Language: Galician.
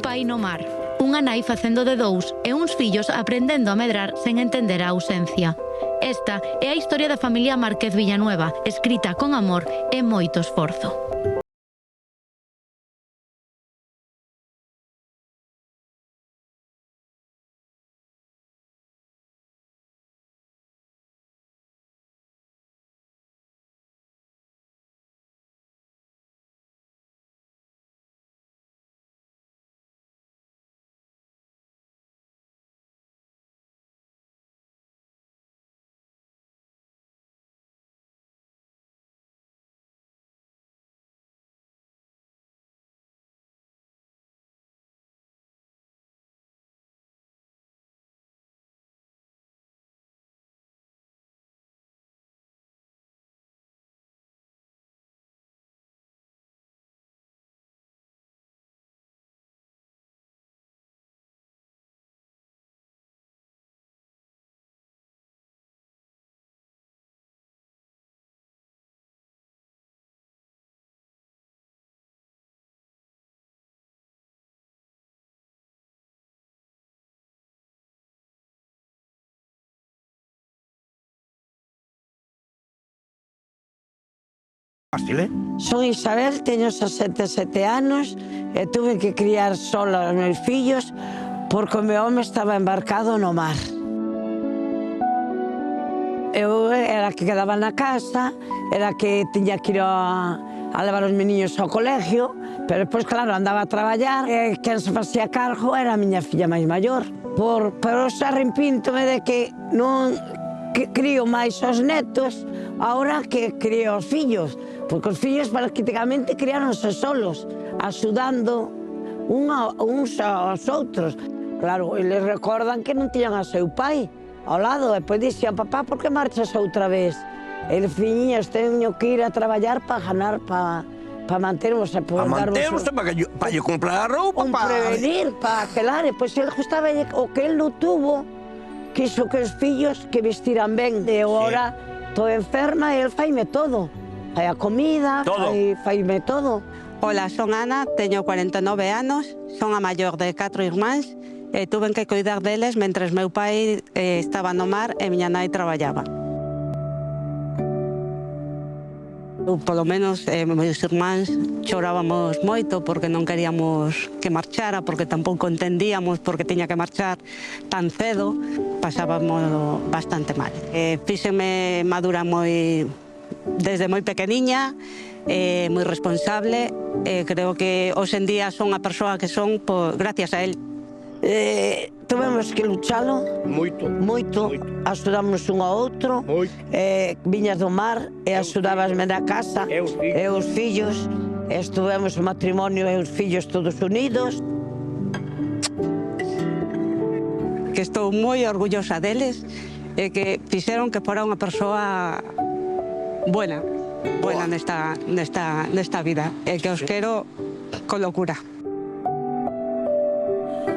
pai no mar, unha nai facendo de dous e uns fillos aprendendo a medrar sen entender a ausencia. Esta é a historia da familia Márquez Villanueva, escrita con amor e moito esforzo. Son Isabel, teño 67 anos e tuve que criar sola os meus fillos porque o meu home estaba embarcado no mar. Eu era a que quedaba na casa, era a que tiña que ir a levar os meniños ao colegio, pero depois, claro, andaba a traballar e quen se facía cargo era a miña filla máis maior. Pero xa arrepíntome de que non crío máis os netos ahora que crío os fillos, porque os fillos prácticamente criáronse solos, axudando uns aos outros. Claro, eles recordan que non tiñan a seu pai ao lado, e depois dixían: papá, por que marchas outra vez? Ele: fiñas, teño que ir a traballar para ganar, para mantermos, para mantermos, para lle comprar a roupa, para prevenir, para aquelar. E pois ele gustaba o que ele non tuvo, quiso que os fillos que vestiran ben. E agora estou enferma e ele faime todo. Fai a comida, faime todo. Hola, son Ana, teño 49 anos, son a maior de 4 irmáns e tuve que cuidar deles mentres meu pai estaba no mar e miña nai traballaba. Polo menos, meus irmáns chorábamos moito porque non queríamos que marchara, porque tampouco entendíamos porque tiña que marchar tan cedo, pasábamos bastante mal. Fíxeme madura desde moi pequeniña, moi responsable, creo que hoxe en día son a persoa que son gracias a él. Tuvemos que luchalo moito, axudámonos un ao outro, viñas do mar e axudabasme na casa e os fillos, estuvemos o matrimonio e os fillos todos unidos. Que estou moi orgullosa deles e que fixeron que fora unha persoa buena nesta vida e que os quero con locura.